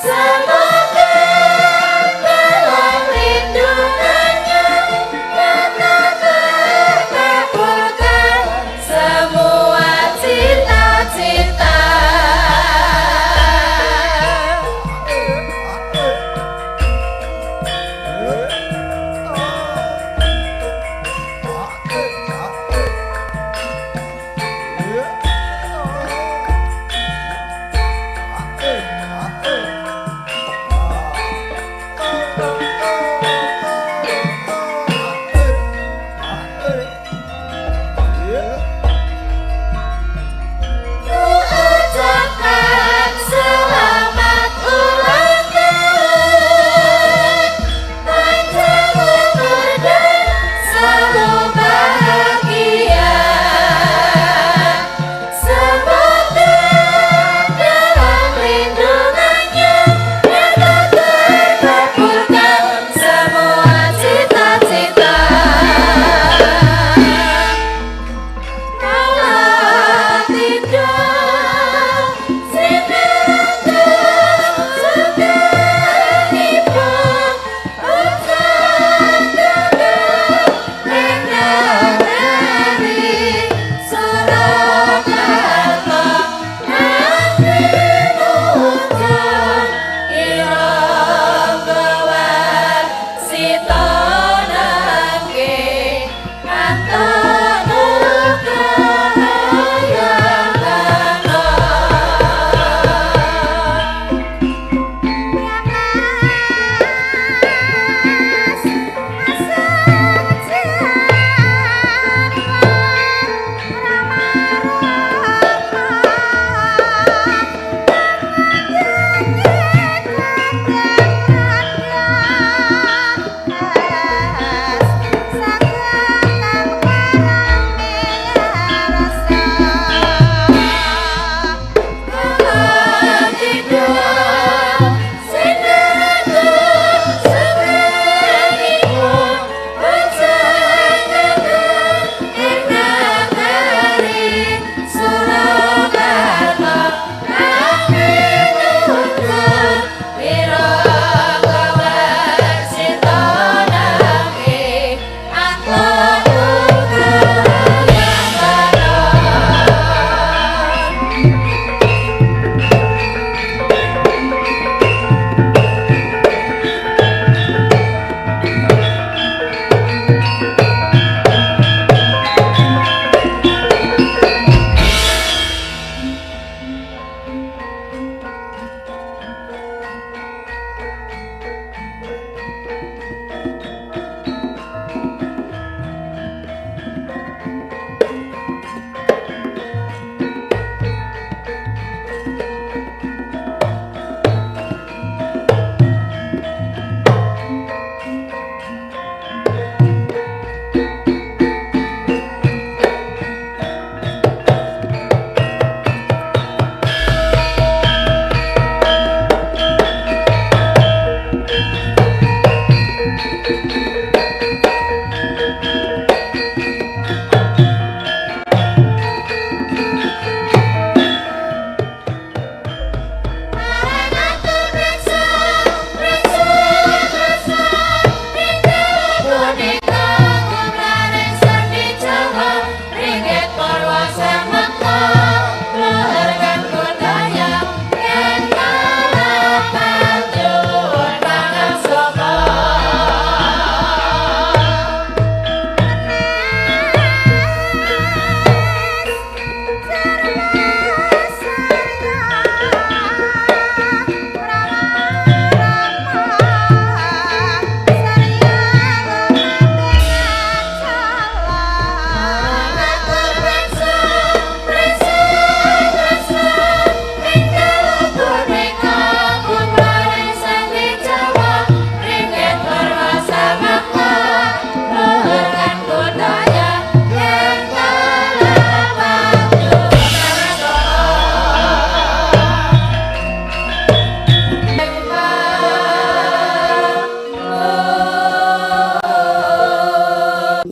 Semoga dalam lindungannya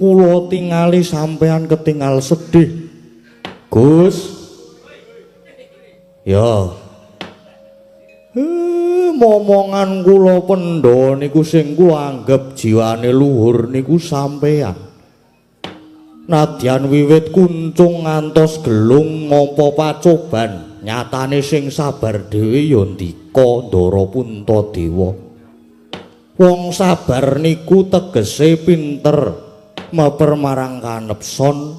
kula tingali sampean ketinggal sedih. Gus. Ya. Momongan kula pendha niku sing kula anggap jiwane luhur niku sampean. Nadyan wiwit kuncung ngantos gelung ngapa pacoban, nyatane sing sabar dhewe ya ndika Ndara Puntadewa. Wong sabar niku tegese pinter meper marang kanepson,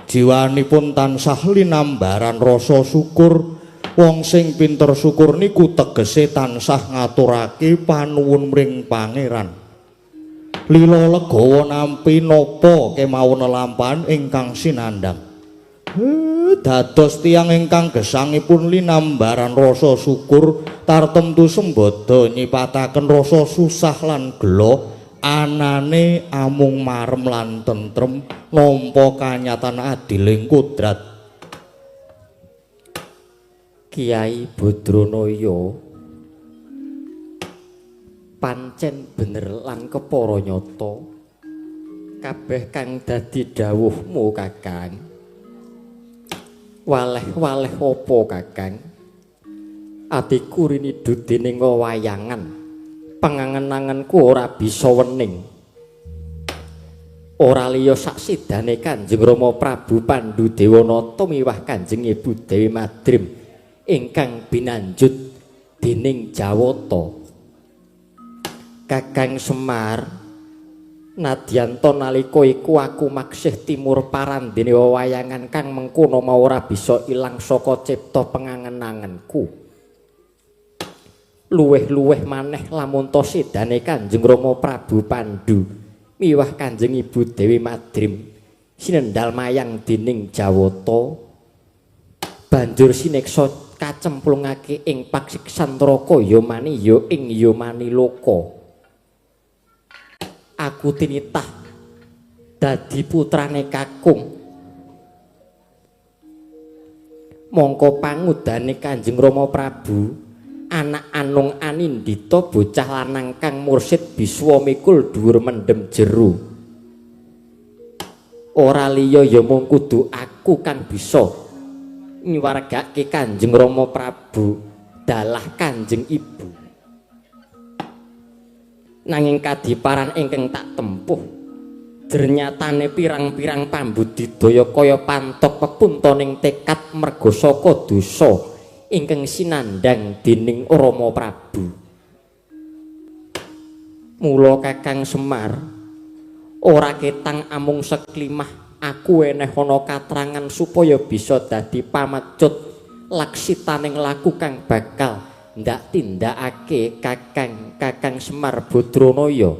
jiwanipun tansah linambaran rasa syukur. Wong sing pinter syukur niku tegese tansah ngaturake panuwun mring pangeran. Lila legawa nampi napa kemawon lelampahan ingkang sinandhang. Dados tiyang ingkang gesangipun linambaran rasa syukur tartemtu sembada nyipataken rasa susah lan gela, anane amung marem lan tentrem nampa kanyatan adiling kodrat. Kiai Badranaya pancen bener lan kepara nyata kabeh kang dadi dawuhmu Kakang. Waleh-waleh apa Kakang? Atiku rinidu dening wayangan, pangangen-angenku ora bisa wening. Ora liya saksidane Kanjeng Rama Prabu Pandhu Dewanata miwah Kanjeng Ibu Dewi Madrim ingkang binanjut dening Jawata. Kakang Semar, nadyan to nalika iku aku maksih timur parandene wewayangan kang mengkono mau ora bisa ilang saka cipta pengangen-angenku. Luweh-luweh maneh lamun to sedane Kanjeng Rama Prabu Pandhu miwah Kanjeng Ibu Dewi Madrim sinendal mayang dening Jawata, banjur sineksa kacemplungake ing paksiksan neraka Yomani ya ing Yomani loka. Aku tinitah dadi putrane kakung. Mongko pangudane Kanjeng Rama Prabu, anak Anung Anindita bocah lanang kang mursid biswa mikul dhuwur mendem jero. Ora liya ya mung kudu aku kang bisa nyuwargake Kanjeng Rama Prabu dalah Kanjeng Ibu. Nanging kadiparan ingkang tak tempuh ternyatane pirang-pirang pambudidaya kaya pantok pepuntoning tekad merga saka dosa ingkang sinandhang dening Rama Prabu. Mula Kakang Semar, ora ketang amung seklimah aku eneh ana katrangan supaya bisa dadi pamacut laksitaning laku kang bakal ndak tindakake Kakang Semar Badranaya.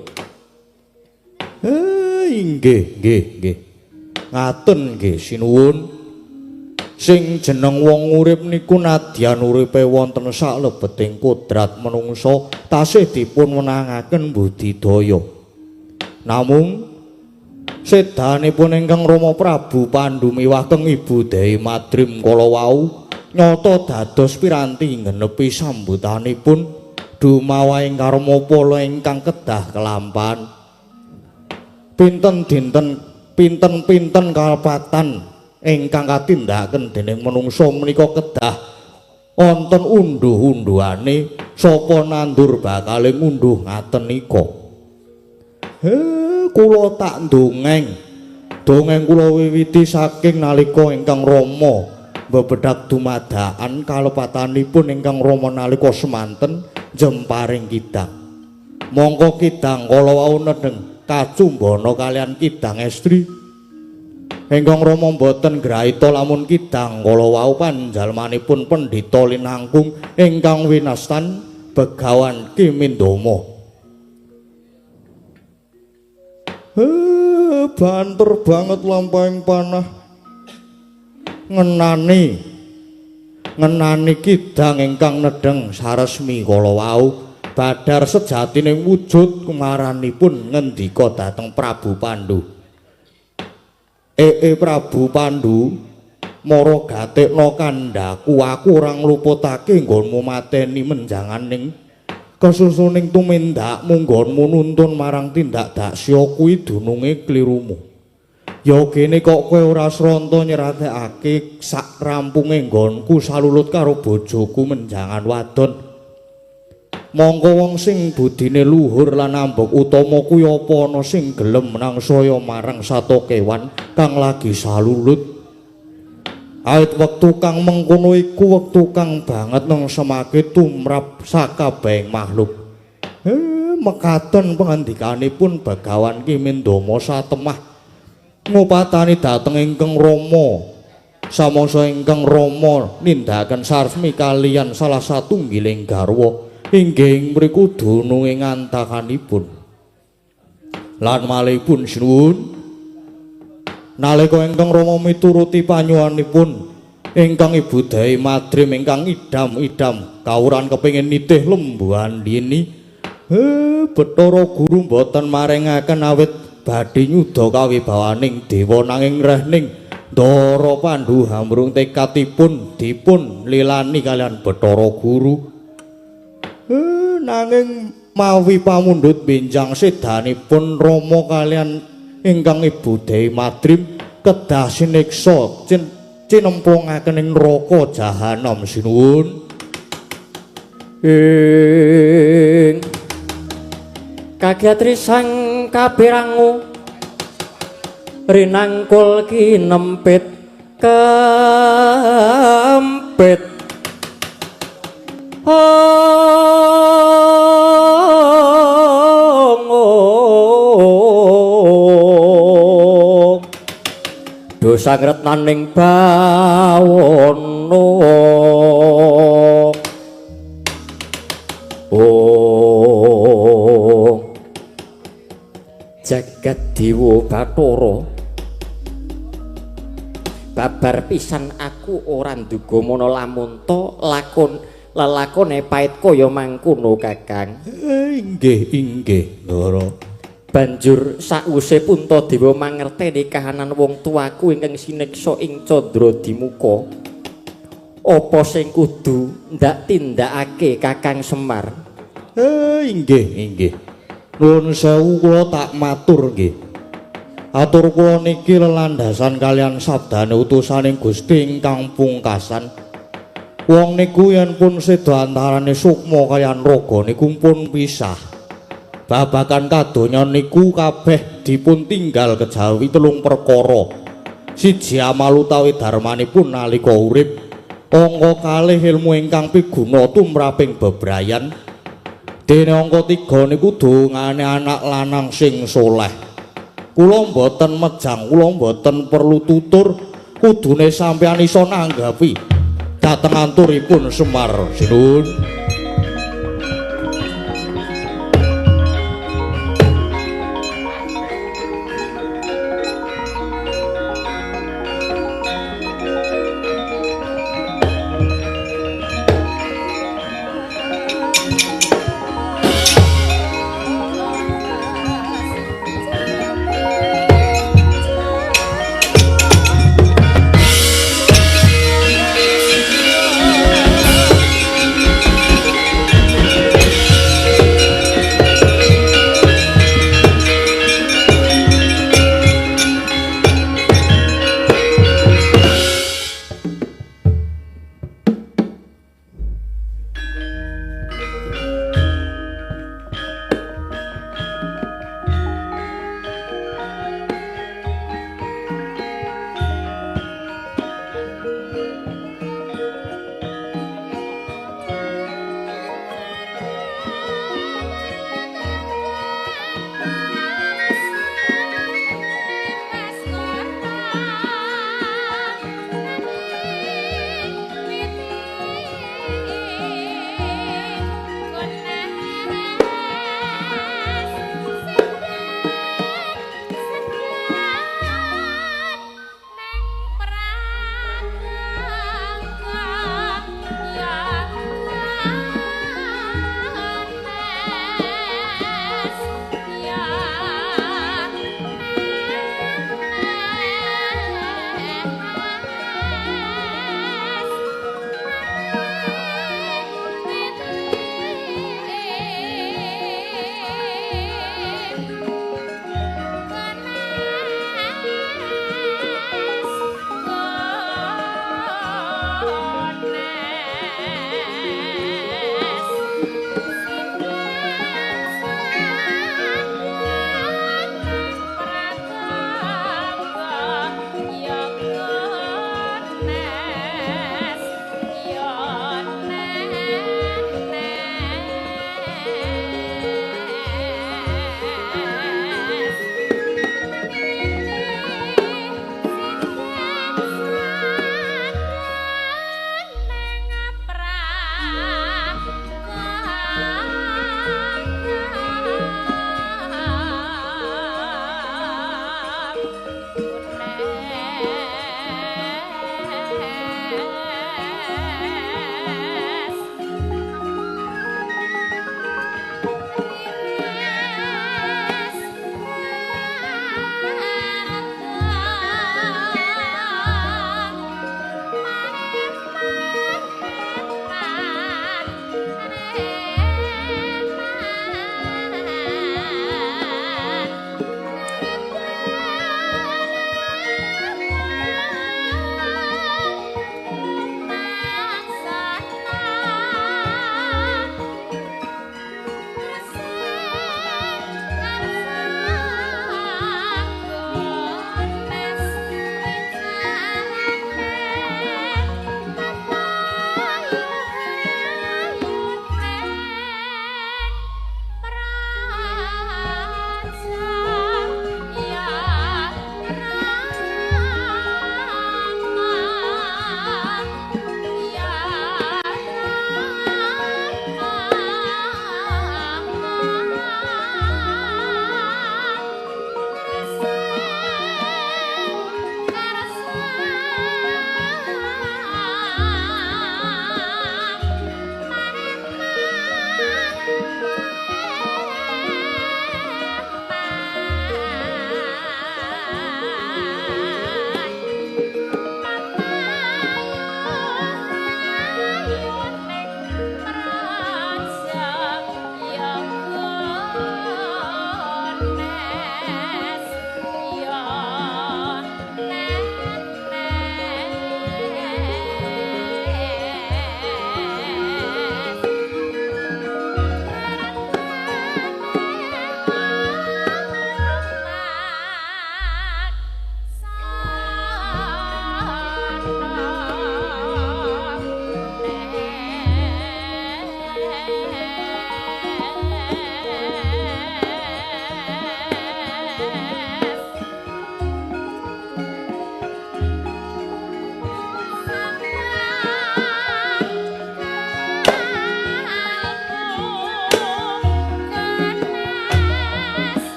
Nggih. Ngaten nggih sinuwun. Sing jeneng wong urip niku nadyan uripe wonten saklebeting kodrat menungsa tasih dipun wenangaken budidaya. Namung sedanipun ingkang Rama Prabu Pandhu miwah teng Ibu Dewi Madrim kala wau nyata dados piranti ngenepi sambutanipun dumawahing karma pala ingkang kedah kelampahan. Pinten-pinten kalpatan ingkang katindakaken dening menungsa menika kedah wonten unduh-unduhane sapa nandur bakale ngunduh ngaten nika. Kula tak dongeng kula wiwiti saking nalika ingkang Rama bebedak dumadaan kalepatanipun ingkang Rama nalika semanten jemparing kidang. Mongko kidang kala wau nedeng kacumbana kalian kidang estri. Ingkang Rama boten grahita lamun kidang kala wau panjalmanipun Pendhita Linangkung ingkang winastan Begawan Ki Mindama. Banter banget lampahing panah ngenani kidang ingkang nedeng saresmi kala wau badar sejatining wujud kumaranipun ngendika dhateng Prabu Pandhu. Prabu Pandhu mara gatekna kandhaku aku ora ngluputake nggonmu mateni menjanganing kesusuning tumindak munggonmu nuntun marang tindak daksya kuwi dununge klirumu. Ya kene kok kowe ora sranta nyeratekake sak rampunge nggonku salulut karo bojoku menjangan wadon. Mongko wong sing budine luhur lan ambek utama kuwi apa ana sing gelem nangsaya marang sato kewan kang lagi salulut. Awit wektu kang mengkono iku wektu kang banget nang semake tumrap sakabehing makhluk. Mekaten pangandikanipun Begawan Ki Mindama satemah ngupatani dhateng ingkang Rama. Samangsa ingkang Rama nindakaken sarmi kaliyan salah satunggiling garwa inggih mriku dununge ngantakanipun. Lan malihipun sinuwun nalika ingkang Rama mituruti panyuwanipun ingkang Ibu Dewi Madrim ingkang idam-idam kawuran kepengin nitih lembuhan dini Bathara Guru boten maringaken awit badhe nyuda kawibawaning dewa nanging rehning Ndara Pandhu hamrung tekadipun dipun lilani kalian Bathara Guru nanging mawi pamundhut benjang sedanipun Rama kalian ingkang Ibu Dewi Madrim kedah siniksa cinempungaken ing neraka jahanam sinuwun. Kagiatri sang kapirangu rinangkul kinempit kempit dosa ngretnaning bawana jagat dewa Bathara babar pisan aku ora nduga mono lamun to lelakone pait kaya mangkono Kakang. Inggih Ndara. Banjur sakwise Puntadewa mangerteni kahanan wong tuaku ingkang siniksa ing Candradimuka, apa sing kudu ndak tindakake Kakang Semar? Inggih. Nuwun sewu kula tak matur nggih. Atur kula niki lelandasan kalian sabdane utusaning Gusti ingkang pungkasan. Wong niku yen pun seda antarane sukma kaliyan raga niku pun pisah. Babagan kadonya niku kabeh dipun tinggal kejawi telung perkara. Siji amal utawi darmanipun nalika urip, angka kalih ilmu ingkang piguna tumraping bebrayan. Dene angka 3 niku dongane anak lanang sing soleh. Kula mboten mejang, kula mboten perlu tutur, kudune sampeyan isa nanggapi dhateng anturipun Semar sinuwun.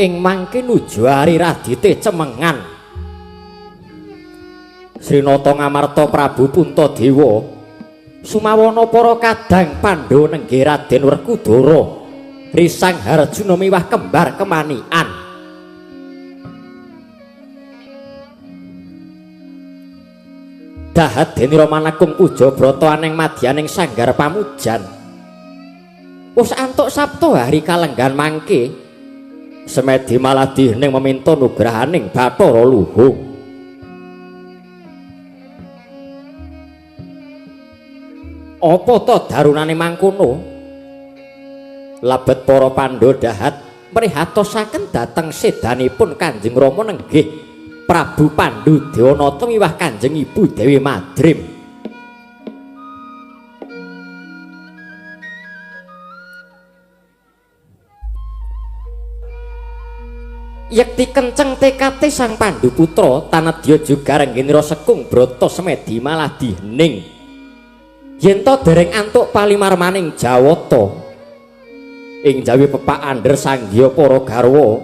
ing mangke nuju ari radite cemengan Srinata ngamarta Prabu Puntadewa sumawana para kadang Pandhawa nenggih Raden Werkudara risang Harjuna miwah kembar kemanikan dahat denira manakung puja brata aning madyaning sanggar pamujan wis antuk Sabtu hari kalenggan mangke Semedi malah dihening meminta nugrahaning Bathara Luhung apa to darunane mangkono labet para Pandhawa dahat mrihatosaken dhateng sedanipun Kanjeng Rama nenggih Prabu Pandhu Dewanata miwah Kanjeng Ibu Dewi Madrim. Yekti kenceng tekate sang Pandhu putra tanedya juga rengginira sekung brata Semedi malah dihening yen to dereng antuk palimarmaning Jawata ing jawi pepak andher sanggiya para garwa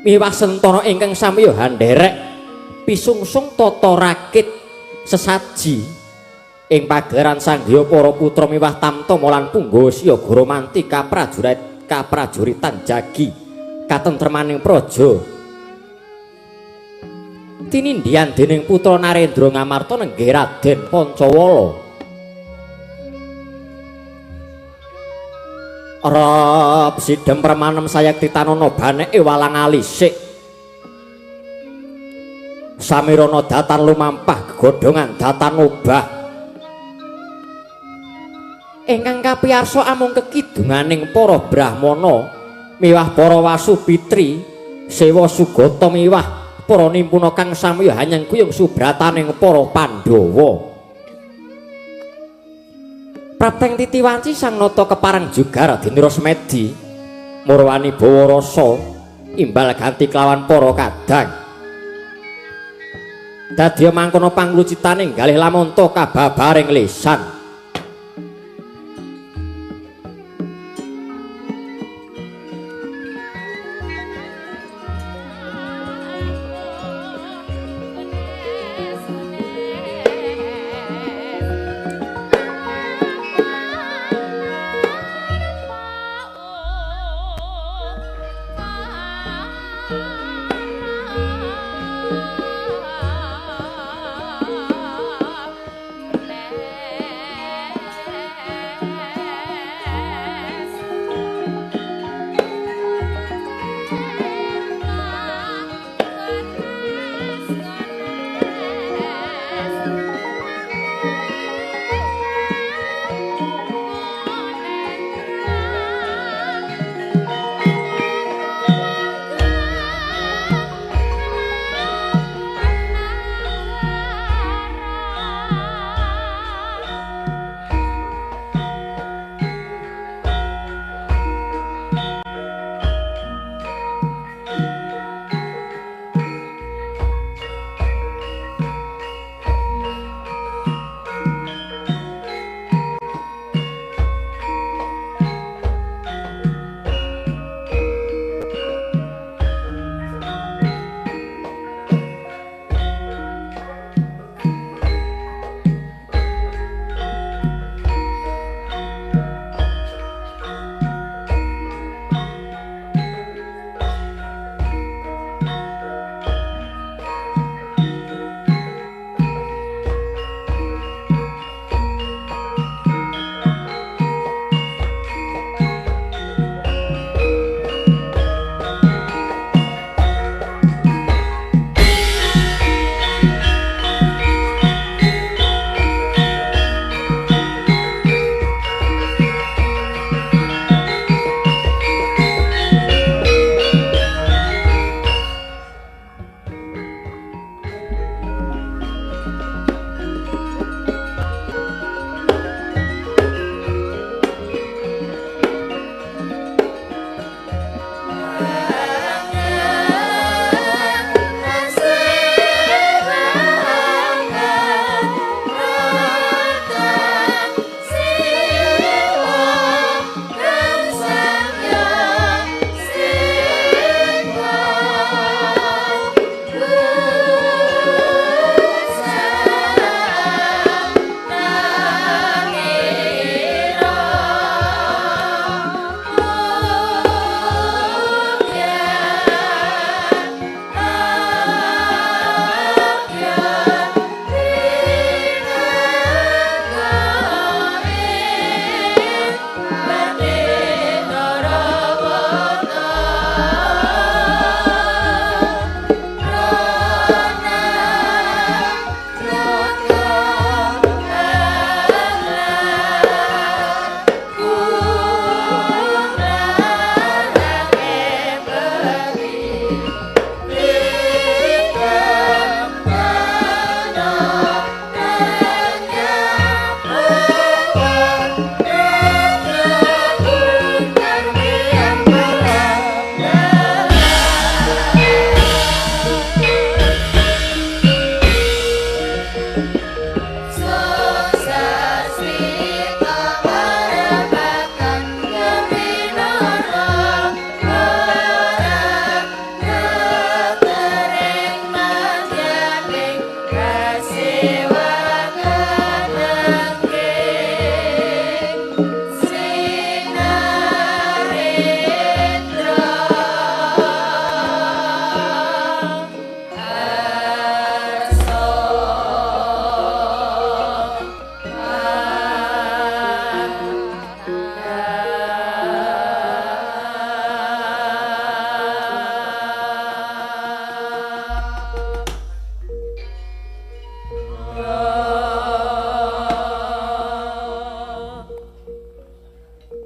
miwah sentana ingkang samiya handherek pisungsung tata rakit sesaji ing pagelaran sanggiya para putra miwah tamtama lan punggawa siyaga romanti kaprajuritan jagi katentremaning praja tinindhian dening putra Narendra ngamarta nenggih Raden Pancawala Rep sidhem permanem sayekti tanana baneke walang alisik samirana datan lumampah gegodhongan datan obah ingkang kapiyarsa amung kekidunganing para brahmana miwah para wasupitri sewa sugata miwah para nimpuna kang samiya hanyang kuyung subrataning para Pandhawa Prapteng titiwanci sang nata kepareng juga Radinira Semedi murwani bawa rasa imbal ganti kelawan para kadang dadya mangkono panglucitaning galih lamanta kababaring lisan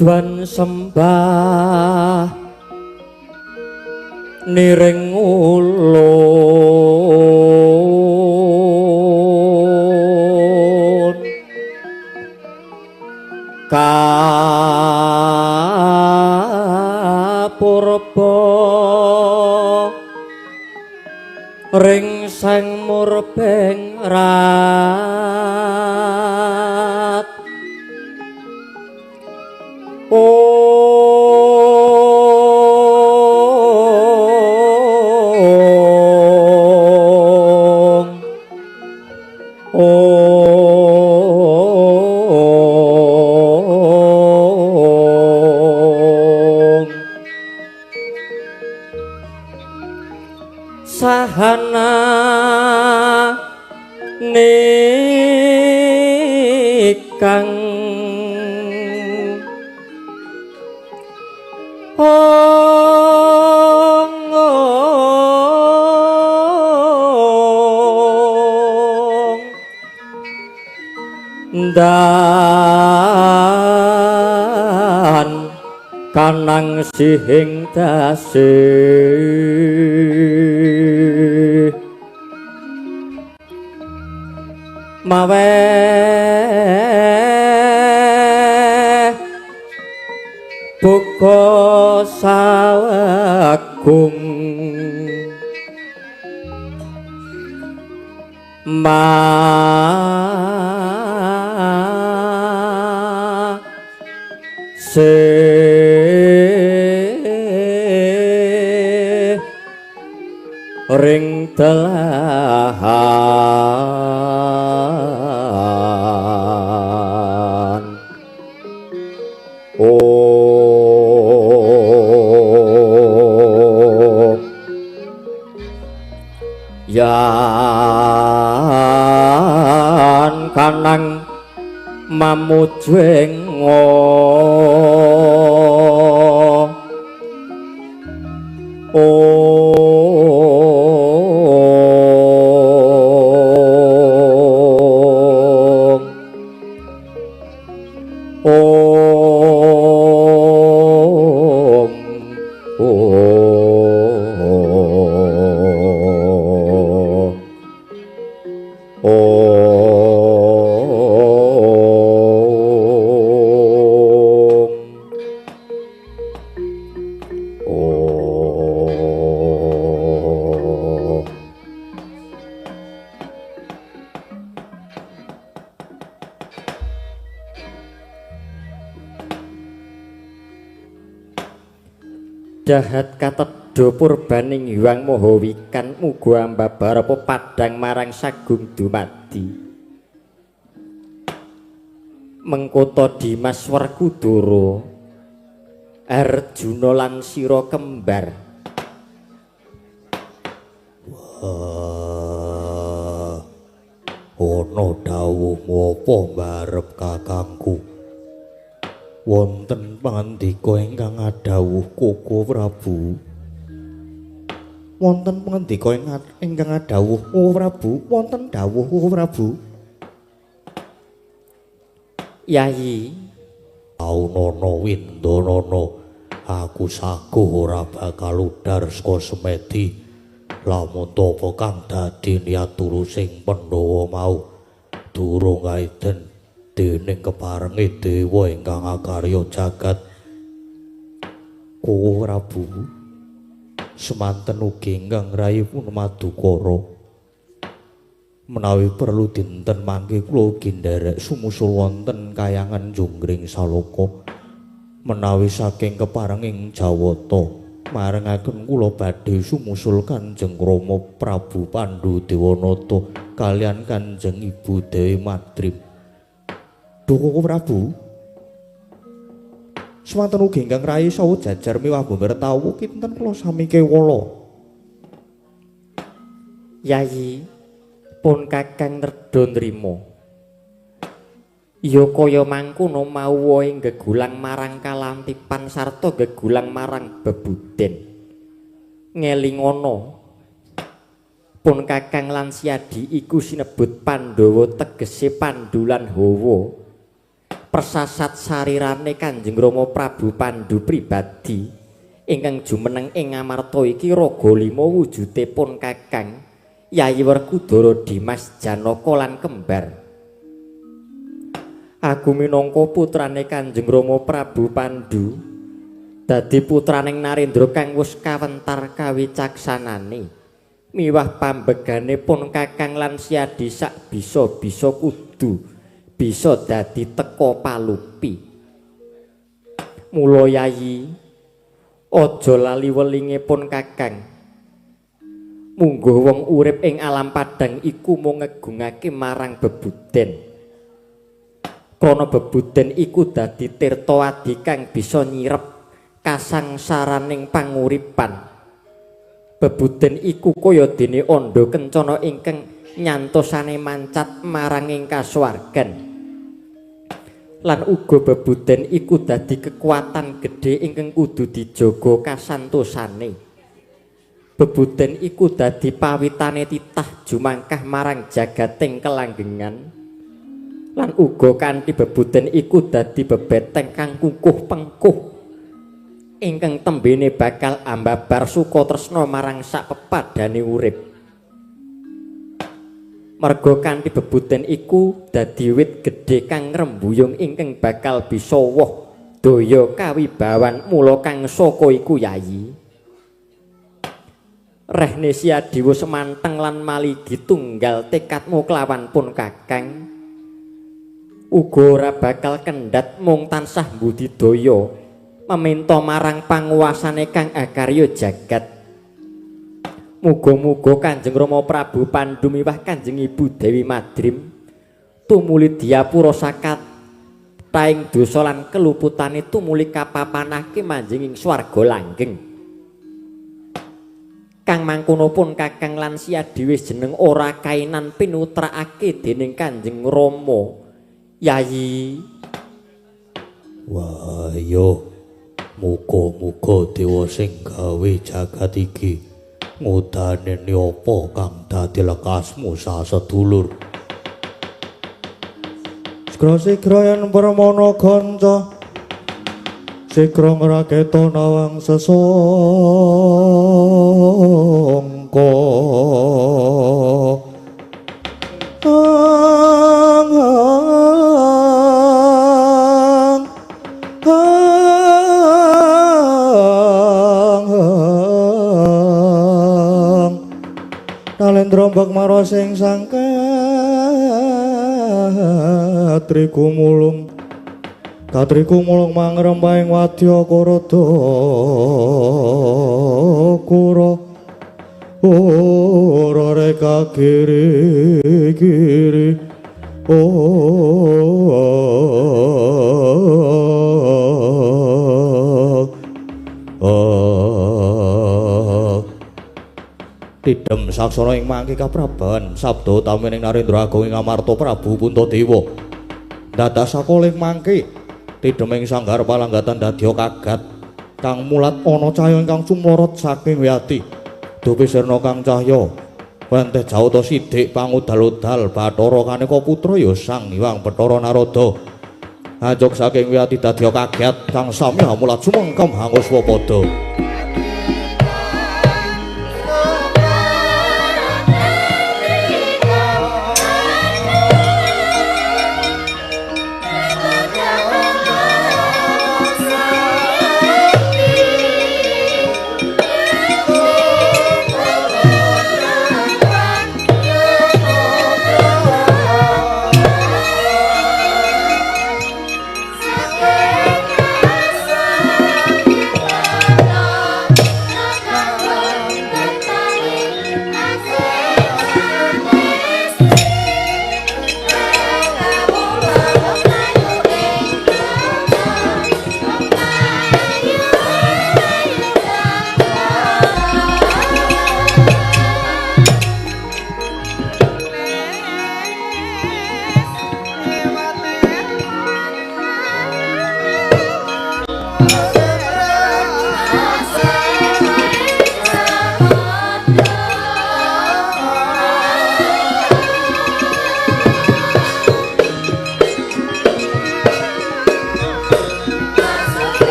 Tuan sembah niring ulun kapurba ring sang murbeng rat sahana nikang dan kanang sihing tasih mawe buka sawagung ring telahan yan kanang mamujwengo dahat katedo purbaning Hyang Mahawikan muga ambabarapa padhang marang sagung dumadi mengkota Dimas Werkudara Arjuna lan sira kembar ana dawuhmu apa mbarep kakangku wonten pangandika ingkang adhawuh Koko Prabu wonten pangandika ingkang adhawuh Koko Prabu wonten dawuh Koko Prabu Yayi Aunana Windanana aku saguh ora bakal udar saka Semedi lamun apa kang dadi niaturu sing Pandhawa mau durung kaiden dening keparengi dewa ingkang akarya jagat Koko Prabu semanten ugi ingkang rayi Punamadukara menawi perlu dinten mangke kula ugi nderek sumusul wonten kayangan Junggring Saloka menawi saking keparenging Jawata marengaken kula badhe sumusul Kanjeng Rama Prabu Pandhu Dewanata kalian Kanjeng Ibu Dewi Madrim Koko Prabu semanten ugi ingkang rayi sawu jajar miwah bemertawu kinten kula sami kewala Yayi pun kakang nerdo nrimo ya kaya mangkono mau ing gegulang marang kalantipan sarta gegulang marang bebuden ngelingono pun kakang lan siadi iku sinebut Pandhawa tegese Pandhu lan Hawa persasat sarirane Kanjeng Rama Prabu Pandhu pribadi ingkang jumeneng ing Ngamarta iki raga 5 wujudipun Kakang Yayi Werkudara Dimas Janaka lan kembar. Aku minangka putrane Kanjeng Rama Prabu Pandhu dadi putraning Narendra kang wis kawentar kawicaksanane miwah pambeganipun Kakang lan Siadi sak bisa-bisa kudu bisa dadi teka palupi. Mula Yayi aja lali welingipun Kakang. Mungguh wong urip ing alam padang iku mung ngegungake marang bebuden. Krana bebuden iku dadi tirta adi kang bisa nyirep kasangsaraning panguripan. Bebuden iku kaya dene anda kencana ingkang nyantosane mancat marang ing kasuwargan. Lan uga bebuden iku dadi kekuatan gedhe ingkang kudu dijaga kasantosane. Bebuden iku dadi pawitane titah jumangkah marang jagating kelanggengan. Lan uga kanthi bebuden iku dadi bebeteng kang kukuh pengkuh ingkang tembene bakal ambabar suka tresna marang sak pepadane urip. Merga kanthi bebuden iku dadi wit gedhe kang ngrembuyung ingkang bakal bisa woh daya kawibawan mula kang saka iku Yayi. Rehne Siadiwa semanteng lan maligi tunggal tekadmu kelawan pun Kakang. Uga ora bakal kendhat mung tansah mbudidaya meminta marang panguwasane kang akarya jagat. Muga-muga Kanjeng Rama Prabu Pandhu miwah Kanjeng Ibu Dewi Madrim tumuli diyapura sakat taing dosa lan keluputane tumuli kapapanake manjing ing swarga langgeng. Kang mangkono pun Kakang lan Siadi wis jeneng ora kainan pinutrakake dening Kanjeng Rama Yayi. Wah yo muga-muga dewa sing gawe jagat iki ngudaneni apa kang dadi lekasmu sasedulur. Sigra-sigra yen permana kanca sigra ngraketa nawang sesangka. Nalendra Bakmara sing sangkatriku mulung mangrembahing wadya Karada kura ora reka giri-giri Tidem saksana ing mangke kapraban sabda tamining Narendra Agung ing Amarta Prabu Puntadewa. Dadak sakolih mangke tidem ing sanggar palanggatan dadya kagat kang mulat ana cahya ingkang sumorot saking wiyati. Dupi sirna kang cahya wenteh jawata sithik pangudal-udal Bathara Kaneka putra ya Sang Hyang Bathara Narada. Ajog saking wiyati dadya kaget kang sami mulat sumengkem hangus wapada.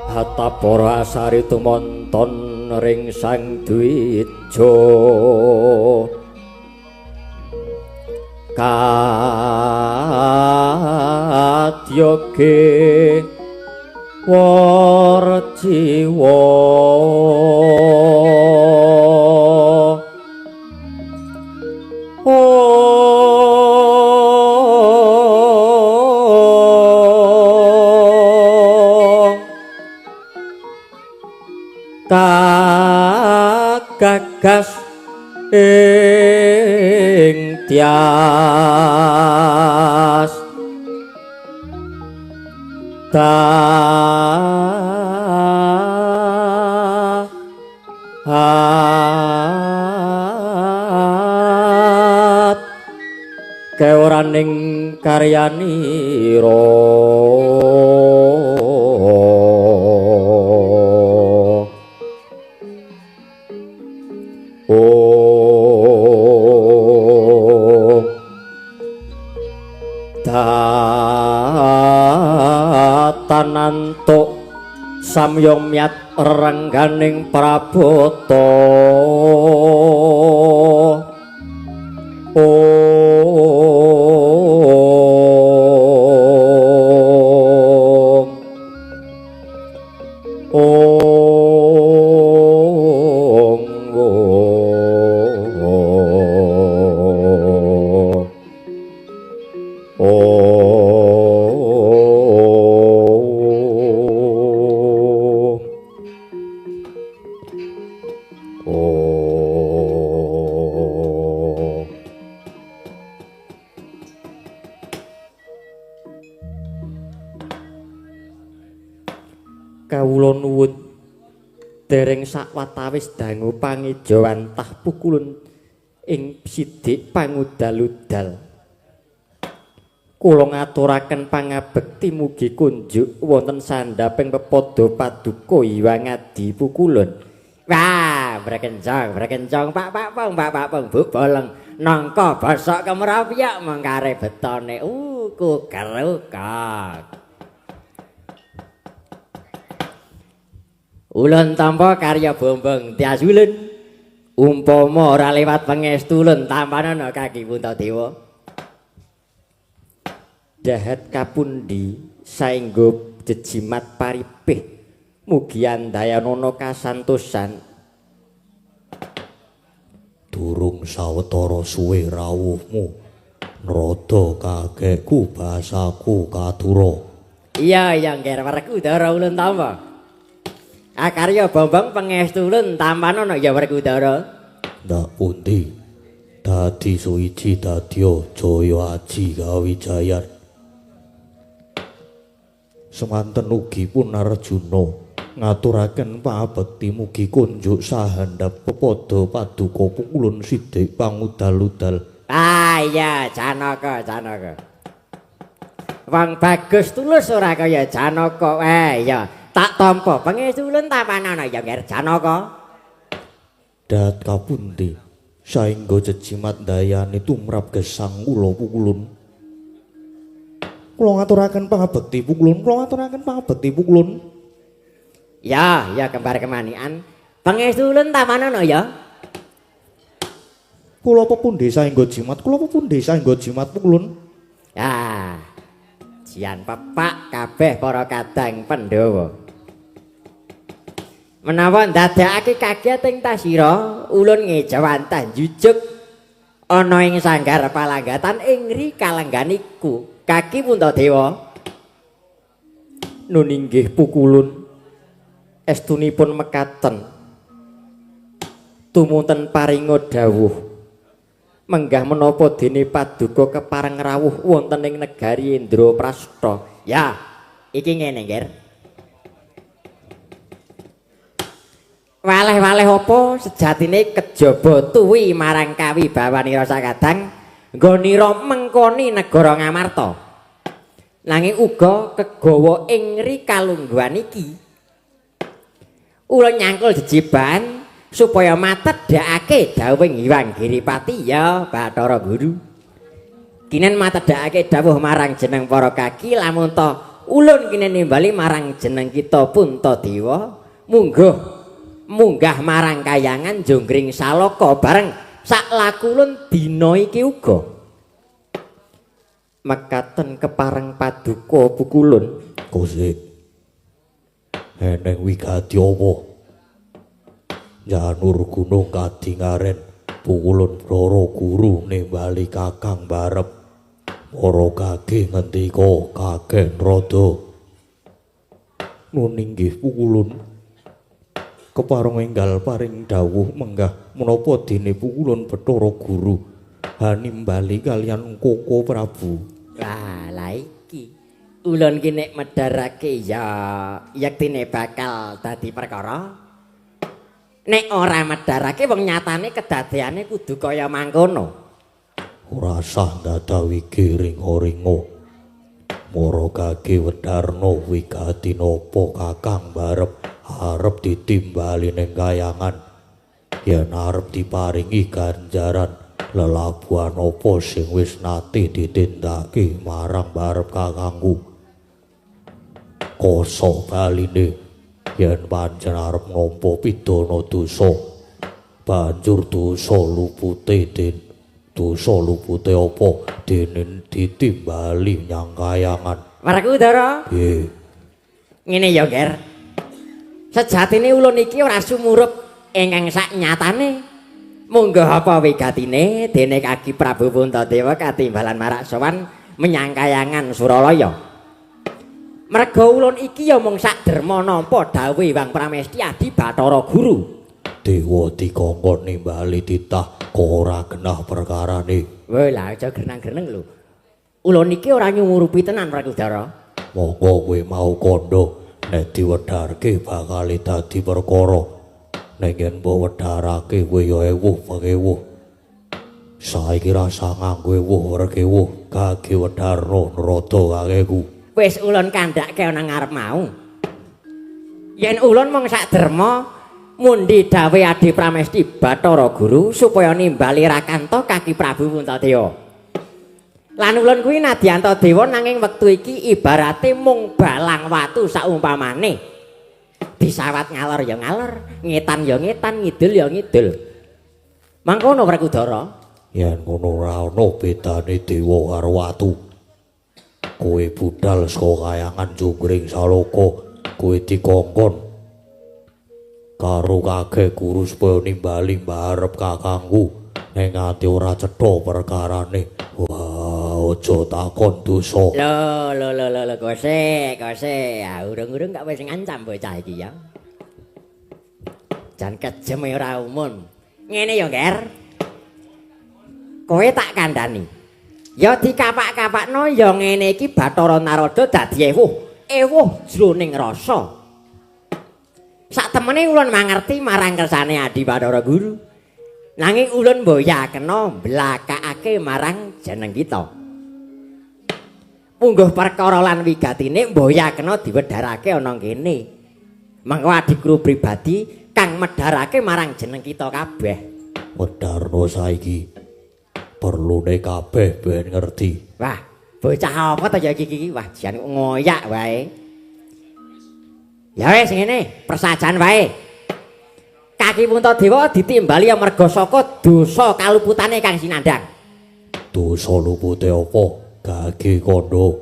Hatta para asari tumonton ring Sang Dwija kadyoge warjiwa gagas ing tias keoraning karyanira tanantuk samyong miat rengganing prabota kawula nuwun dereng sakwatawis dangu pangijo wantah pukulun ing sidik pangudal-udal kula ngaturaken pangabekti mugi kunjuk wonten sandhaping pepada paduka Hyang Adi pukulun. Wah, brekencong Pak Pong Bu Boleng nangka basa kemrapyak mengkare betone kugerukak. Ulun tampa karya bombong tias ulun umpama ora liwat pangestu ulun tampanana kaki Puntadewa dahat kapundi saengga jejimat paripih mugi andayanana kasantosan durung sawetara suwe rawuhmu nrada kakekku basaku kadura. Iya ngger Werkudara ulun tampa akarya bombong pangestu ulun tampanana ya Werkudara. Ndak pundi dadi suwiji dadya Jaya Aji Kawijayan. Semanten ugi pun Arjuna ngaturaken pangabekti mugi kunjuk sahandhap pepada paduka pukulun sidik pangudal-udal. Ah iya Janaka. Wong bagus tulus ora kaya Janaka. Ya tak tampa pangestu ulun tampanana ya ngger Janaka. Dat kapundi saengga jejimat dayane tumrap gesang kula pukulun. Kula ngaturaken pangabekti pukulun. Ya kembar kemanian. Pangestu ulun tampanana ya. Kula pepundi saengga jimat pukulun. Ya. Jian pepak kabeh para kadang Pandhawa. Menawa ndadekake kaget ing tasira, ulun ngejawantah jujuk ana ing sanggar palanggatan ing ri kalengganiku. Kaki Puntadewa. Nun inggih pukulun estunipun mekaten tumunten paringa dawuh menggah menapa dene paduka kepareng rawuh wonten ing negari Indraprastha. Ya, iki ngene, Nger. Waleh-waleh apa sejatine kejaba tuwi marang kawibawanira sakadang nggonira mengkoni negara Ngamarta. Nanging uga kegawa ing ri kalungguhan iki. Ulun nyangkul jejiban supaya matedhakake dawuhing Hyang Giripati ya Bathara Guru. Kinen matedhakake dawuh marang jeneng para kaki lamun ta ulun kene nimbali marang jeneng kita Puntadewa munggah marang kayangan Jonggring Saloka bareng sak laku ulun dina iki uga mekaten kepareng paduka pukulun Gusti eneng wigati apa Janur Gunung Kadingaren pukulun Brara Guru nimbali Kakang Barep para kage ngendika Kagen Rada nun inggih pukulun kepareng enggal paring dawuh menggah menapa dene pukulun Bathara Guru hanimbali kalian Koko Prabu. Wah, la iki ulun ki nek medharake ya yektine bakal dadi perkara. Nek ora medharake wong nyatane kedadeane kudu kaya mangkono. Ora sah ngadawi ringo-ringo. Mara kage Wedarna wigati napa Kakang Barep arep ditimbali ning kayangan. Yen arep diparingi ganjaran lelabuhan apa sing wis nate ditindakake marang Barep kakangku. Koso baline yen pancen arep nampa pidana dosa banjur dosa lupute apa dene ditimbali nyang kayangan. Werkudara. Nggih. Ngene ya, Ger. Sejatine ulun iki ora sumurup ingkang sak nyatane. Monggo apa wigatine dene Kaki Prabu Puntadewa katimbalan marak sowan menyang kayangan Suralaya. Merga ulun iki ya mung sak derma nampa dawuh Hyang Pramesti Adi Bathara Guru. Dewa dikongkon nimbali titah kok ora genah perkarane. Wah, lah aja grenang-greneng lho. Ulun iki ora nyumurupi tenan Werkudara. Monggo kowe mau kandha nek diwedharke bakal dadi perkara. Nek yen mbok wedharake kowe ya ewuh pekewuh. Saiki rasa nganggo ewuh werkewuh kage Wedarna Narada kakeku. Wis ulun kandhake ana ngarep mau. Yen ulun mung sak derma mundi dawuh Adi Pramesti Bathara Guru supaya nimbali Rakanta Kaki Prabu Puntadewa. Lan ulun kuwi nadyanto dewa nanging wektu iki ibarate mung balang watu saumpamane. Disawat ngalor ya ngalor, ngetan ya ngetan, ngidul ya ngidul. Mangkono Werkudara. Yen ngono ora ana bedane dewa karo watu. Kowe budal saka kayangan Jonggring Saloka, kowe dikongkon karo Kage Guru supaya nimbali mbarep kakangku ning ati ora cetha perkarane. Wah, aja takon dosa. Lho, kose. Ah, urung-urung gak wis ngancam bocah iki ya. Jan kejem ora umun. Ngene ya, Ger. Kowe tak kandhani. Ya dikapak-kapakno ya ngene iki Bathara Narada dadi ewuh jroning rasa. Sak temene ulun mangerti marang kersane Adi Bathara Guru. Nanging ulun mboyakena blakakake marang jeneng kita. Mungguh perkara lan wigatine mboyakena diwedharake ana kene. Mangko adikku pribadi kang medharake marang jeneng kita kabeh. Wedarna saiki perlune kabeh ben ngerti. Wah, bocah apa ta ya iki? Wah, jan ngoyak wae. Ya wis ngene, persajan wae. Kaki Puntadewa ditimbali amarga saka dosa kaluputane Kang Sinandang. Dosa lupute apa? Gage kandha.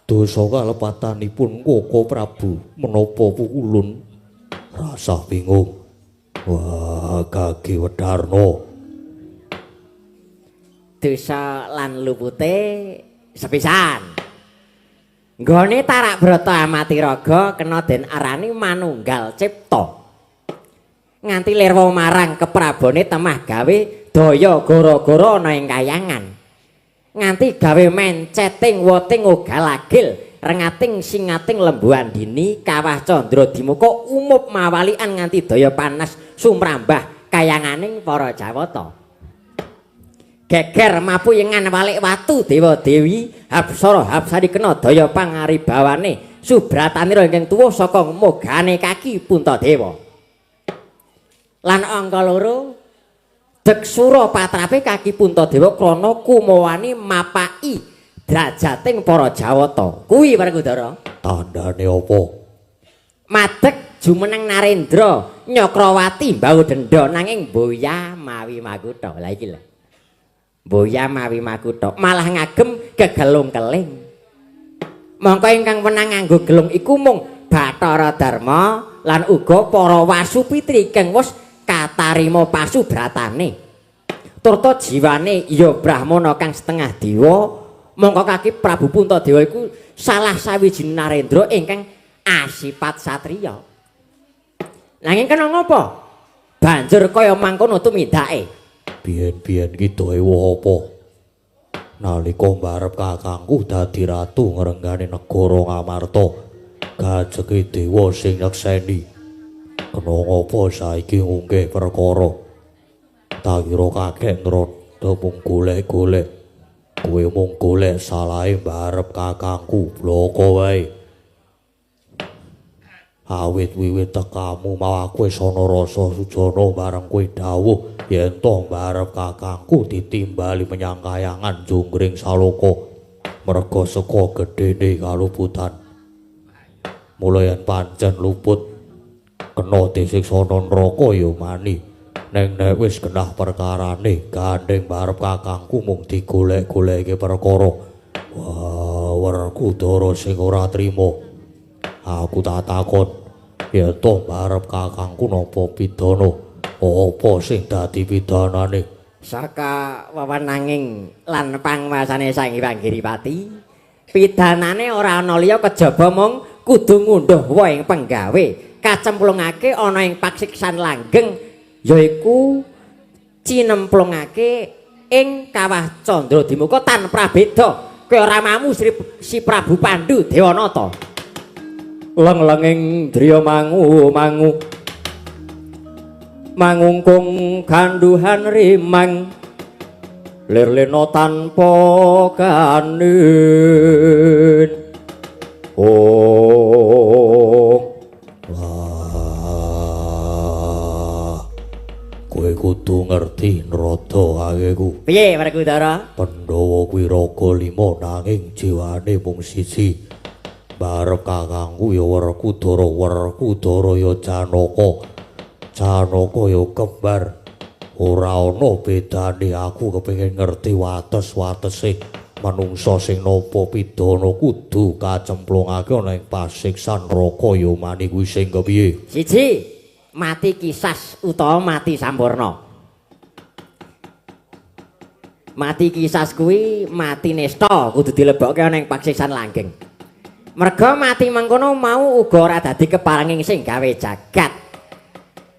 Dosa kalepatanipun Koko Prabu menapa pukulun rasa bingung. Wah, Gage Wedarna. Dosa lan lupute sepisan. Nggone Tarak Brata Amatiraga kena den arani manunggal cipta. Nganti lirwa marang keprabone temah gawe daya gara-gara ana ing kayangan. Nganti gawe menceting woting ugal-agil rengating singating lembuhan dini kawah candra dimuka umup mawalian nganti daya panas sumrambah kayanganing para Jawata. Geger mapu yengan walik watu dewa dewi Hapsara Hapsari kena daya pangaribawane subratanira ingkang tuwa saka mogane Kaki Puntadewa. Lan angka loro Deksura patrape Kaki Puntadewa krana kumawani mapaki drajating para Jawata. Kuwi Werkudara. Tandane apa? Madeg jumeneng Narendra, Nyakrawati mbau denda nanging boya mawi makutha. Lah iki lho. Boya mawi makutha malah ngagem kegelung keling. Mongko ingkang menang nganggo gelung iku mung Bathara Darma lan uga para Wasupitri kang wis katarima pasubratane. Turta jiwane ya Brahmana kang setengah dewa, mongko kaki Prabu Puntadewa iku salah sawijining Narendra ingkang asipat satriya. Nanging kena ngopo? Banjur kaya mangkono tumindake. Biyen-biyen ki dawa apa? Nalika mbarep kakangku dadi ratu ngrenggani negara Ngamarta, kajeke dewa sing nyekseni. Kena ngopo saiki ngunggih perkara? Tak kira kakek nrada mung golek-golek. Kowe mung golek salahe mbarep kakangku bloko wae. Awit wiwit tekamu mau aku wis ana rasa sujana bareng kowe dawuh yen to mbarep kakangku ditimbali menyang kayangan Junggring Saloka merga saka gedhene kaluputan. Mula yen pancen luput kena disiksa neraka ya mani. Neng nek wis genah perkarane gandeng mbarep kakangku mung digolek-goleke perkara. Wah, Werkudara sing ora trima. Aku tak takon, ya toh mbarep kakangku napa pidana? Apa sing dadi pidanane? Saka wewenanging lan pangwasane Sang Hyang Giripati, pidanane ora ana liya kejaba mung kudu ngunduh wae penggawe, kacemplungake ana ing paksiksan langgeng yaiku cinemplungake ing kawah Candradimukha tanpa beda kaya ramamu si Prabu Pandhu Dewanata. Leng-lenging driya mangu mangungkung kanduhan rimang lirlena tanpa kanin. Kowe kudu ngerti nrada akeku. Piye Werkudara? Pandhawa kuwi raga 5 nanging jiwane mung siji. Barep kakangku ya Werkudara, Werkudara ya Janaka. Janaka ya kembar. Ora ana bedane aku kepengin ngerti wates-watese manungsa sing nampa pidana kudu kacemplungake ana ing pasiksan neraka ya mani kuwi sing kepiye? Siji, mati kisas utawa mati sampurna. Mati kisas kuwi mati nesta kudu dilebokke ana ing pasiksan langgeng. Merga mati mangkono mau uga ora dadi keparenging sing gawe jagat.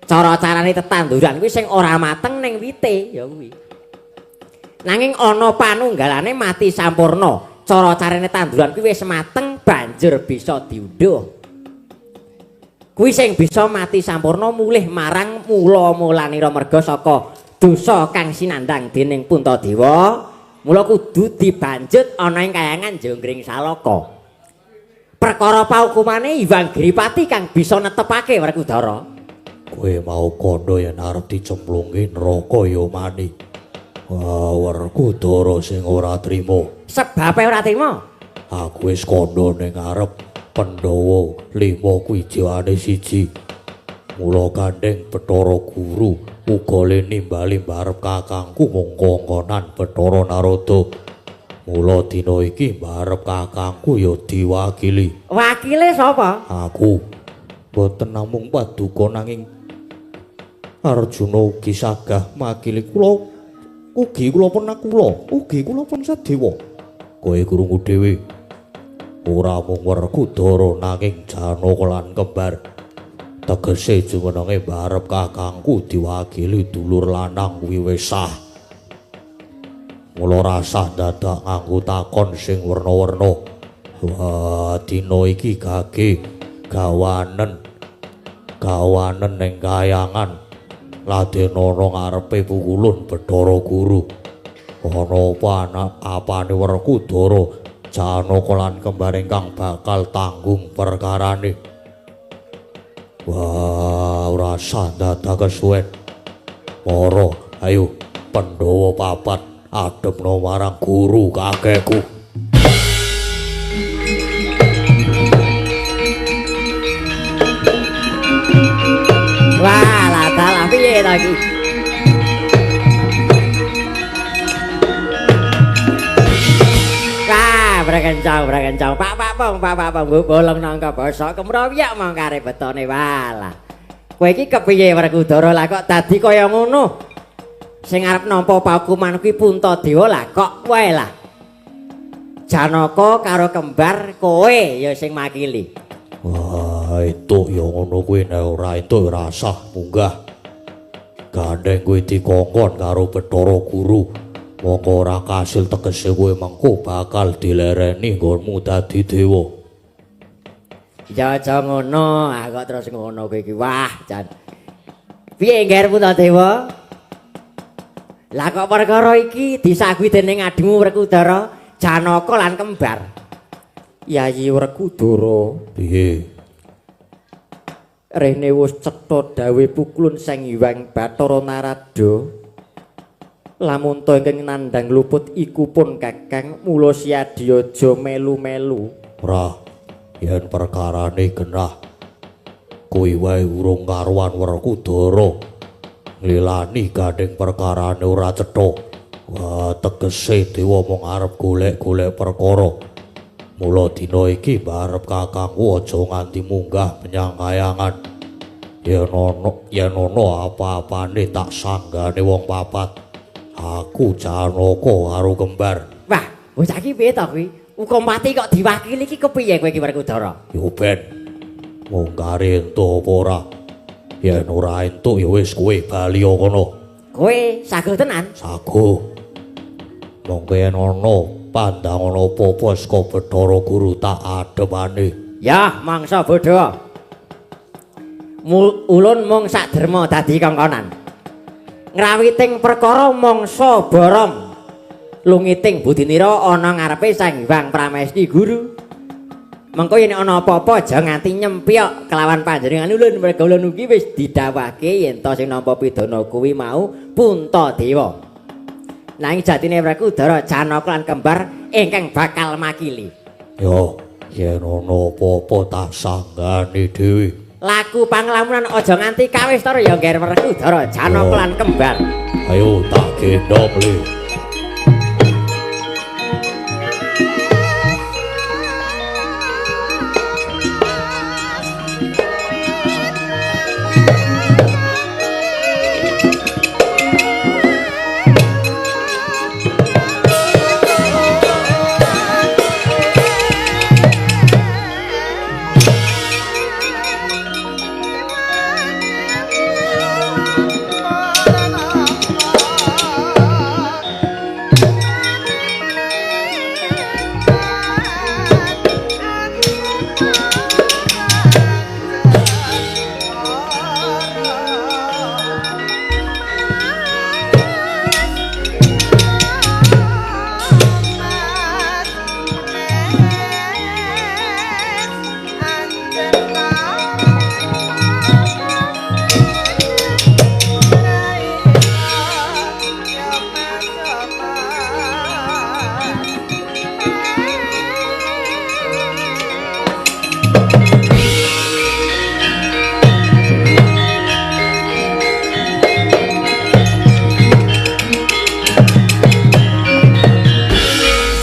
Cara-carane tetanduran kuwi sing ora mateng ning wite ya kuwi. Nanging ana panunggalane mati sampurna. Cara-carane tanduran kuwi wis mateng banjur bisa diundhuh. Kuwi sing bisa mati sampurna mulih marang mula-mulanira merga saka dosa kang sinandang dening Puntadewa, mula kudu dibanjut ana ing kayangan Junggring Saloka. Perkara paukumane Hyang Giripati kang bisa netepake Werkudara. Kowe mau kandha yen arep dicemplungke neraka ya mani. Wah, Werkudara sing ora trima. Sebabe ora trima? Aku wis kandha ning arep Pandhawa 5 kuwi jiwane siji. Mula gandeng Bathara Guru uga le nimbali mbarep kakangku mung kongkonan Bathara Narada. Mula dina iki mbarep kakangku ya diwakili. Wakile sapa? Aku. Boten namung paduka nanging Arjuna ugi sagah makili kula. Ugi kula penakula, ugi kula Pensadewa. Kowe krungu dhewe. Ora mung Werkudara nanging Janaka lan kembar. Tegese jumenenge mbarep kakangku diwakili dulur lanang kuwi wis sah. Mula rasah dadak nganggo takon sing werna-werna. Wah, dina iki gage gawanen ning kayangan Ladenana ngarepe pukulun Bathara Guru. Ana apane Werkudara, Janaka lan kembar ingkang bakal tanggung perkarane. Wah, rasah dadak kesuwen. Para, ayo Pandhawa papat adepna marang guru kakekku. lagi. Brekencang. Pak Pong, bolong nangka basa kemroyak mong kare betone walah. Kowe iki kepiye Werkudara lah kok dadi kaya ngono? Sing arep nampa paukuman kuwi Puntadewa lah kok wae lah. Janaka karo kembar kowe ya sing makili. Wah, itu ya ngono kuwi nek ora itu ora sah munggah. Gandeng kuwi dikongkon karo Bathara Guru. Mongko ora kasil tegese kowe mengko bakal dilereni nggonmu dadi dewa. Ya aja ngono, kok terus ngono kowe iki. Wah, jan. Piye ngger Puntadewa? Lah kok perkara iki disagui dening adhimu Werkudara, Janaka lan kembar. Yayi Werkudara. Piye? Rene wis cetha dawe pukulun Sang Hyang Bathara Narada. Lamun to ingkang nandhang luput iku pun Kakang mula siadya aja melu-melu. Ora, yen perkarane genah kuwi wae urung karuan Werkudara. Nglilani gandeng perkarane ora cetha. Wah, tegese dewa mung arep golek-golek perkara. Mula dina iki barep kakangku aja nganti munggah menyang kayangan. Yen ana apa-apane tak sanggane wong papat. Aku Janaka karo kembar. Wah, bocah iki piye to kuwi? Uga mati kok diwakili iki kepiye kowe iki Werkudara? Yo ben. Mung kare entuk apa ora? Yen ora entuk ya wis kowe bali kono. Kowe sago tenan? Sago. Mongko yen ana pandangan apa-apa saka Bathara Guru tak adepane. Ya, mangsa bodho. Ulun mung saderma dadi kongkonan. Ngrawiting perkara mangsa borom. Lungiting budinira ana ngarepe Sang Hyang Pramesti Guru. Mengko yen ana apa-apa aja nganti nyempyok kelawan panjenengan ulun merga ulun ugi wis didhawuhake yen to sing nampa pidana kuwi mau Puntadewa. Nanging jatine Werkudara Janaka lan kembar ingkang bakal makili. Yo, yen ana apa-apa tak sanggane dhewe. Laku panglamunan aja nganti kawis to ya ngger Werkudara Janaka lan kembar. Ayo tak gendong le.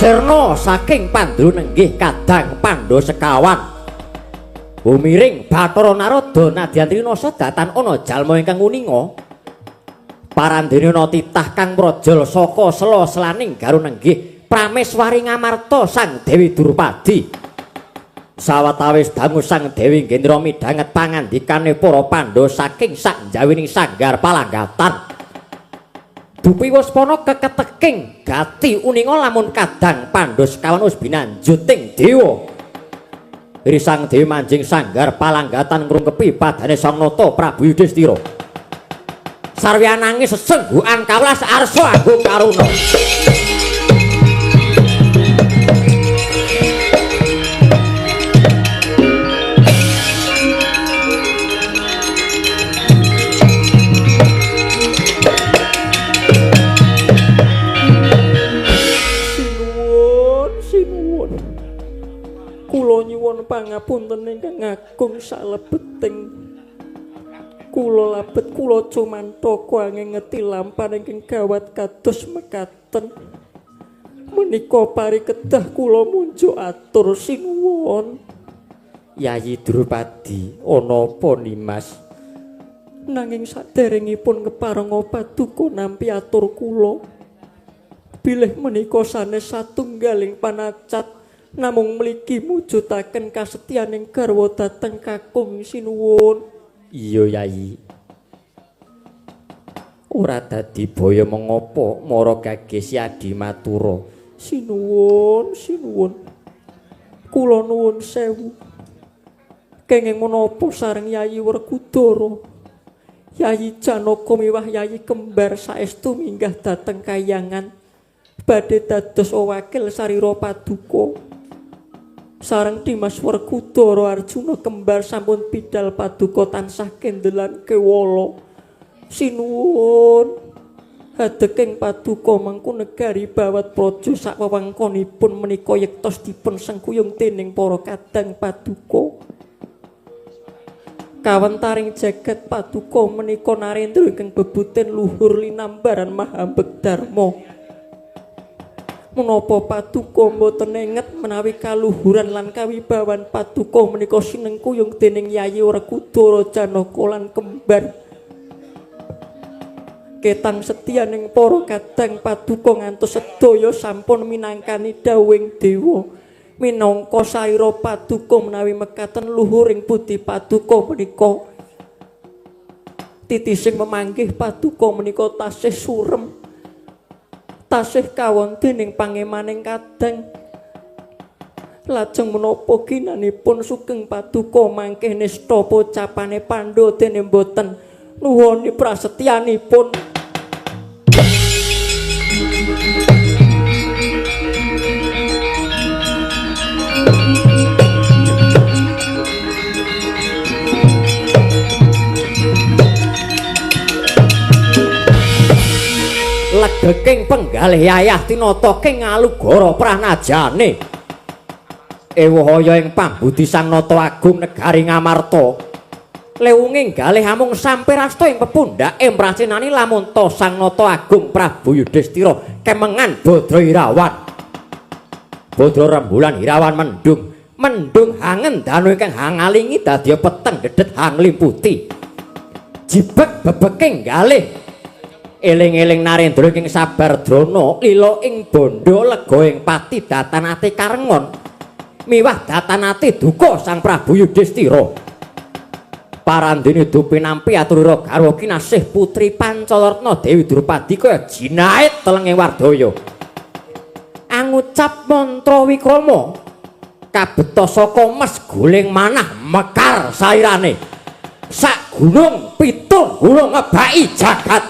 Sirna saking Pandhu nenggih kadang Pandha sekawan. Bumiring Bathara Narada nadyan trinasa datan ana jalma ingkang uninga. Parandenena titah kang mrojol saka sela-selaning garu nenggih Prameswari Ngamarta Sang Dewi Drupadi. Sawetawis dangu Sang Dewi Gendra midhanget pangandikane para Pandha saking sak njawining sanggar palanggatan. Dupi Waspana keketeking gati uninga lamun kadang Pandha sekawan wis binanjuting dewa. Risang Dewi manjing sanggar palanggatan ngrungkepi padane Sang Nata Prabu Yudhistira. Sarwi nangis sesenggukan kawelas arsa agung karuna. Kula nyuwun pangapunten ingkang agung salebeting kula labet kula cumantha angengeti lampan ingkang gawat kados mekaten. Menika parikedah kula munjuk atur sinuwun. Yayi Drupadi, ana apa Nimas? Nanging saderengipun keparenga paduka nampi atur kula. Bilih menika sanes satunggaling panacat namung mligi mujudaken kasetyaning garwa dhateng kakung sinuwun. Iya Yayi. Ora dadi baya mengapa Mara Gages Yadi matura. Sinuwun, sinuwun. Kula nuwun sewu. Kenging menapa sareng Yayi Werkudara. Yayi Janaka miwah Yayi kembar saestu minggah dhateng Kahyangan badhe dados wakil sarira paduka. Sareng Dimas Werkudara Arjuna kembar sampun bidal paduka tansah kendelan kewala. Sinuwun hadeking paduka mangku negari bawat praja sak wewengkonipun menika yektos dipun sengkuyung dening para kadang paduka. Kawentaring jagat paduka menika Narendra ingkang bebuten luhur linambaran Mahambegdarma. Menapa paduka mboten nenget menawi kaluhuran lan kawibawan paduka menika sinengkuyung dening Yayi Werkudara Janaka lan kembar. Ketang setyaning para kadang paduka ngantos sedaya sampun minangkani dawuhing dewa. Minangka saira paduka menawi mekaten luhuring budi paduka menika titising memanggih paduka menika tasih surem tasih kawontening pangemaning kadang. Lajeng menapa ginanipun sugeng paduka mangkih nista pocapane Pandha dene mboten nuwuni prasetyanipun. Legeking penggalih Yayah Tinata king Ngalugara Pranajane. Ewahaya ing pambudi Sang Nata Agung negari Ngamarta. Lewunging galih amung sampirasta ing pepundhake mrasinani lamun ta Sang Nata Agung Prabu Yudhistira kemengan Badra Irawan. Badra rembulan Irawan mendung hangen danu ingkang hangalingi dadi peteng dedet hanglimputi. Jibek bebeking galih eling-eling Narendra ing Sabardrana lila ing bondo lega ing pati datanate karengon miwah datanate duka Sang Prabu Yudhistira. Parandene dupi nampi aturira garwa kinasih putri Pancawarna Dewi Drupadi kaya jinait telenging Wardaya. Angucap mantra wikrama kabeta saka mes guling manah mekar sairane. Sak gunung pitung gunung ngebaki jagat.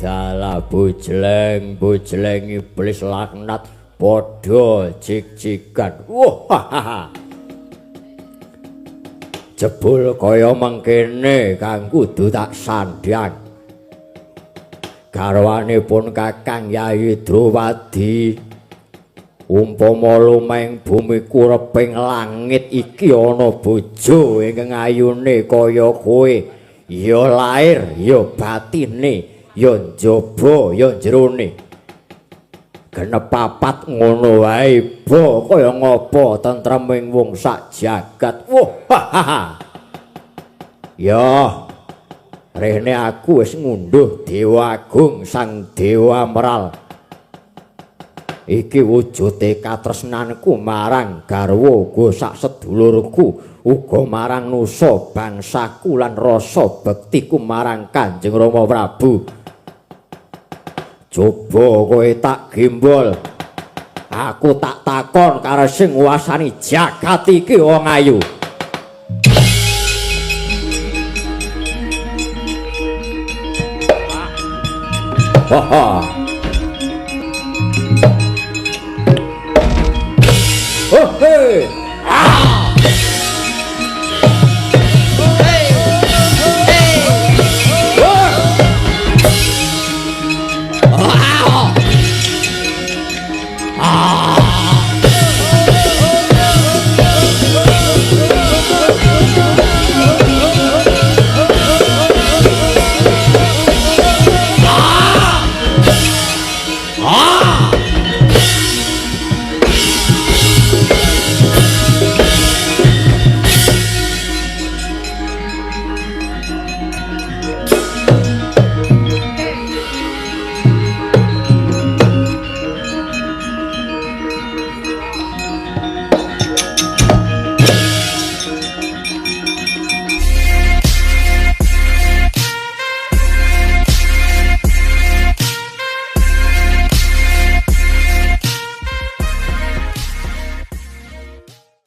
Ladalah bujleng iblis laknat padha jik-jikan. Wah. Jebul kaya mengkene kang kudu tak sandhang. Garwanipun Kakang Yayi Drupadi umpama lumeng bumi kureping langit iki ana bojo ingkang ayune kaya kowe. Ya lair, ya batine, ya njaba, ya jerone. Genep papat ngono wae, bo kaya ngapa tentreming wong sak jagat. Wah. Ya. Rene aku wis ngunduh Dewa Agung Sang Dewa Meral. Iki wujude katresnanku marang garwa uga sak sedulurku, uga marang nusa bangsaku lan rasa bektiku marang Kanjeng Rama Prabu. Coba kowe tak gembol. Aku tak takon karo sing nguasani jagat iki wong ayu. Oh, hey.